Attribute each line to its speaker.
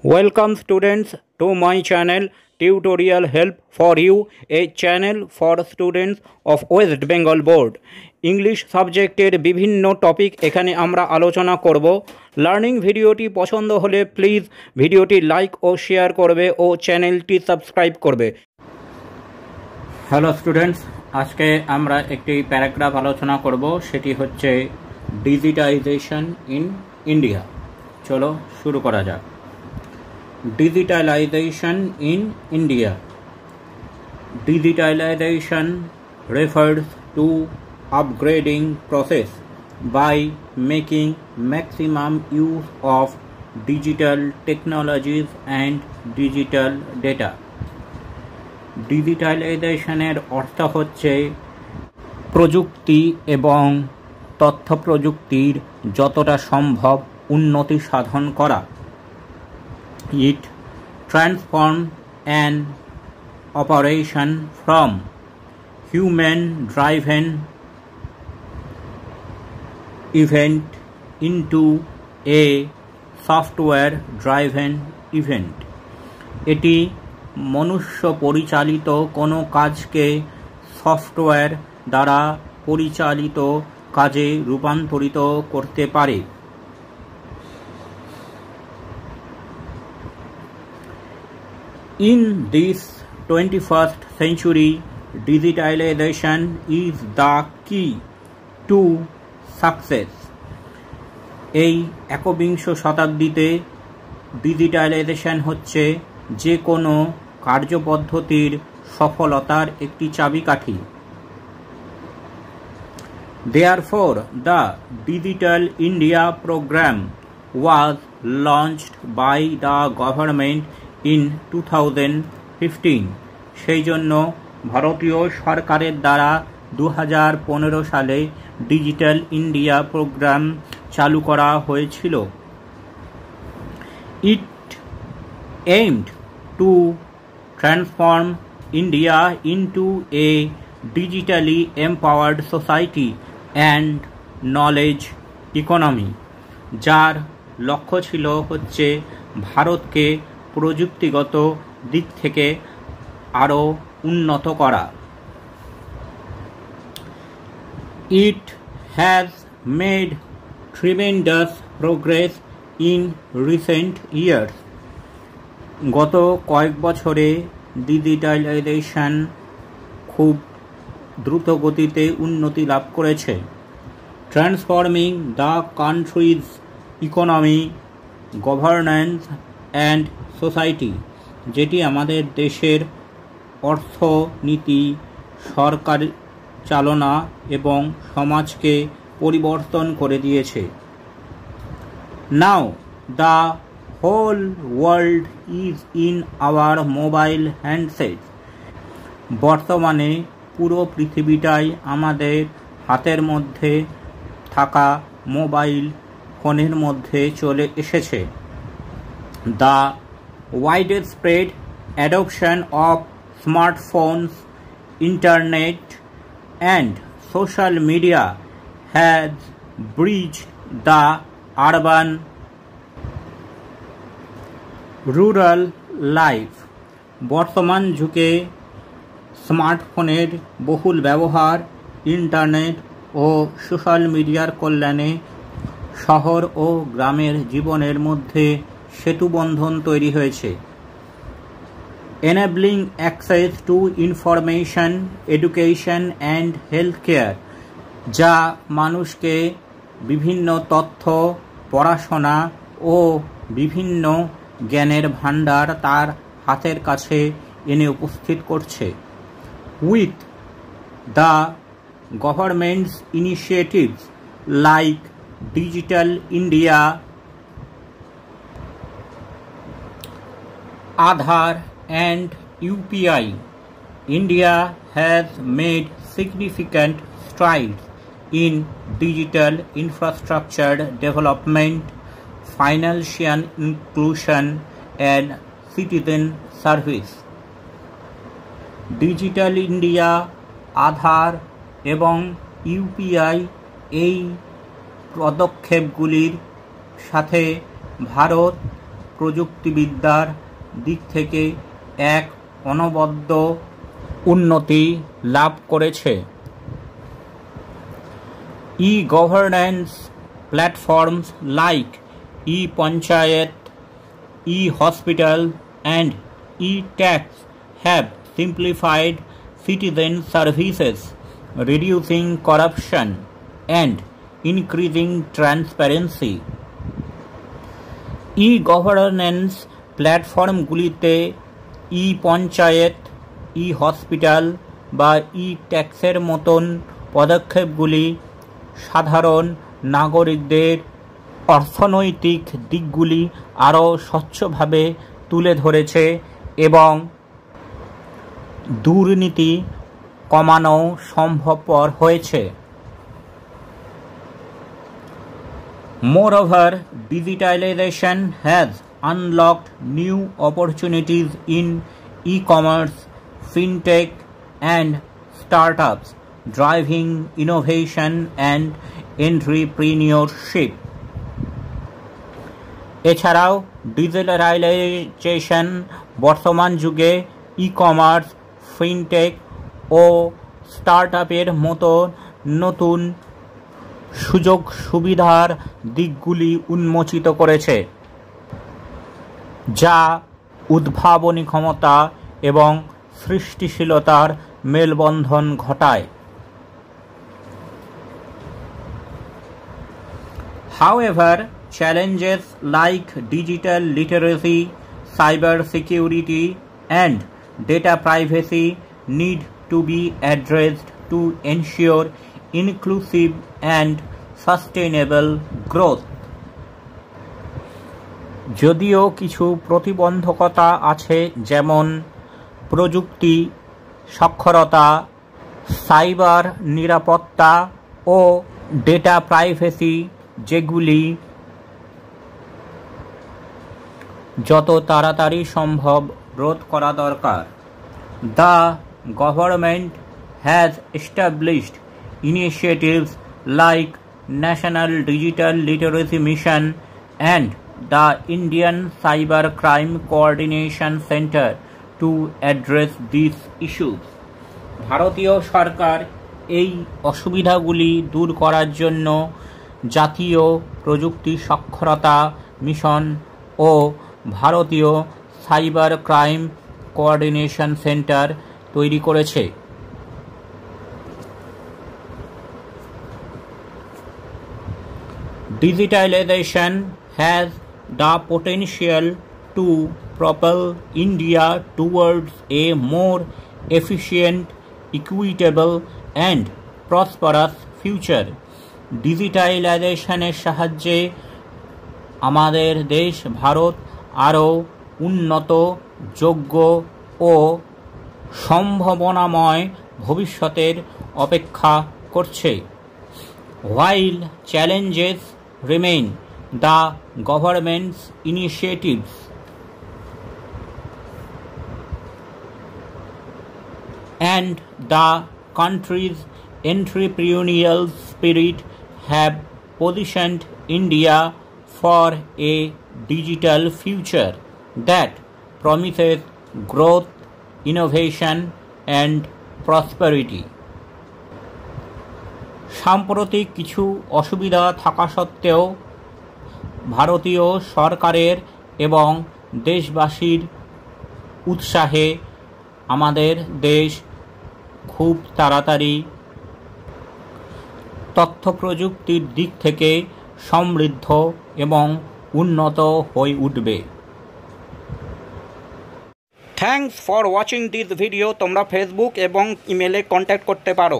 Speaker 1: Welcome students to my channel Tutorial Help for You, a channel for students of West Bengal Board. English সাবজেক্টের বিভিন্ন topic এখানে আমরা আলোচনা করব। Learning ভিডিওটি পছন্দ হলে প্লিজ ভিডিওটি লাইক ও শেয়ার করবে ও চ্যানেলটি সাবস্ক্রাইব করবে। হ্যালো স্টুডেন্টস, আজকে আমরা একটি প্যারাগ্রাফ আলোচনা করব, সেটি হচ্ছে ডিজিটাইজেশন ইন ইন্ডিয়া। চলো শুরু করা যাক। Digitalization in India. Digitalization refers to upgrading process by making maximum use of digital technologies and digital data. ডিজিটালাইজেশনের অর্থ হচ্ছে প্রযুক্তি এবং তথ্য প্রযুক্তির যতটা সম্ভব উন্নতি সাধন করা। It transforms an operation from human-driven event into a software-driven event. এটি মনুষ্য পরিচালিত কোনো কাজকে সফটওয়্যার দ্বারা পরিচালিত কাজে রূপান্তরিত করতে পারে। In this 21st century, digitalization is the key to success. এই একবিংশ শতাব্দীতে ডিজিটালাইজেশন হচ্ছে যে কোনো কার্যপদ্ধতির সফলতার একটি চাবিকাঠি। Therefore, the Digital India program was launched by the government in 2015. সেই জন্য ভারতীয় সরকারের দ্বারা 2015 সালে ডিজিটাল ইন্ডিয়া প্রোগ্রাম চালু করা হয়েছিল। It aimed to transform India into a digitally empowered society and knowledge economy, যার লক্ষ্য ছিল হচ্ছে ভারতকে প্রযুক্তিগত দিক থেকে আরও উন্নত করা। It has made tremendous progress in recent years. গত কয়েক বছরে ডিজিটালাইজেশন খুব দ্রুত গতিতে উন্নতি লাভ করেছে। Transforming the countries economy, governance and society, যেটি আমাদের দেশের অর্থনীতি, সরকার চালনা এবং সমাজকে পরিবর্তন করে দিয়েছে। Now the whole world is in our mobile handset. বর্তমানে পুরো পৃথিবীটাই আমাদের হাতের মধ্যে থাকা মোবাইল ফোনের মধ্যে চলে এসেছে। The widespread adoption of smartphones, internet, and social media has bridged the urban-rural life. বর্তমান যুগে স্মার্টফোনের বহুল ব্যবহার, ইন্টারনেট ও সোশ্যাল মিডিয়ার কল্যাণে শহর ও গ্রামের জীবনের মধ্যে সেতুবন্ধন তৈরি হয়েছে। Enabling access to information, education and health care, যা মানুষকে বিভিন্ন তথ্য, পড়াশোনা ও বিভিন্ন জ্ঞানের ভাণ্ডার তার হাতের কাছে এনে উপস্থিত করছে। With the government's initiatives like digital India, Aadhaar and UPI, India has made significant strides in digital infrastructure development, financial inclusion, and citizen service. Digital India, Aadhaar এবং ইউপিআই এই পদক্ষেপগুলির সাথে ভারত প্রযুক্তিবিদ্যার দিক থেকে এক অনবদ্য উন্নতি লাভ করেছে। E-governance platforms like e-Panchayat, e-hospital and e-tax have simplified citizen services, reducing corruption and increasing transparency. E-governance প্ল্যাটফর্মগুলিতে ই-পঞ্চায়েত, ই-হসপিটাল বা ই-ট্যাক্সের মতন পদক্ষেপগুলি সাধারণ নাগরিকদের অর্থনৈতিক দিকগুলি আরও স্বচ্ছভাবে তুলে ধরেছে এবং দুর্নীতি কমানো সম্ভবপর হয়েছে। Moreover, digitalization has unlocked new opportunities in e-commerce, fintech, and startups, driving innovation and entrepreneurship. এছাড়াও ডিজিটালাইজেশন বর্তমান যুগে ই-কমার্স, ফিনটেক ও স্টার্টআপের মতো নতুন সুযোগ সুবিধার দিকগুলি উন্মোচিত করেছে, যা উদ্ভাবনী ক্ষমতা এবং সৃষ্টিশীলতার মেলবন্ধন ঘটায়। However, challenges like digital literacy, cybersecurity, and data privacy need to be addressed to ensure inclusive and sustainable growth. যদিও কিছু প্রতিবন্ধকতা আছে, যেমন প্রযুক্তি সাক্ষরতা, সাইবার নিরাপত্তা ও ডেটা প্রাইভেসি, যেগুলি যত তাড়াতাড়ি সম্ভব রোধ করা দরকার। The government has established initiatives like National Digital Literacy Mission and the Indian Cybercrime Coordination Center to address these issues. ভারতীয় সরকার এই অসুবিধাগুলি দূর করার জন্য জাতীয় প্রযুক্তি সাক্ষরতা মিশন ও ভারতীয় সাইবার ক্রাইম কোঅর্ডিনেশন সেন্টার তৈরি করেছে। Digitalization has the potential to propel India towards a more efficient, equitable and prosperous future. ডিজিটালাইজেশনের সাহায্যে আমাদের দেশ ভারত আরও উন্নত, যোগ্য ও সম্ভাবনাময় ভবিষ্যতের অপেক্ষা করছে। While challenges remain, the government's initiatives and the country's entrepreneurial spirit have positioned India for a digital future that promises growth, innovation, and prosperity. সাম্প্রতিক কিছু অসুবিধা থাকা সত্ত্বেও ভারতীয় সরকারের এবং দেশবাসীর উৎসাহে আমাদের দেশ খুব তাড়াতাড়ি তথ্য প্রযুক্তির দিক থেকে সমৃদ্ধ এবং উন্নত হয়ে উঠবে। Thanks for watching this video. তোমরা ফেসবুক এবং ইমেলে কন্ট্যাক্ট করতে পারো।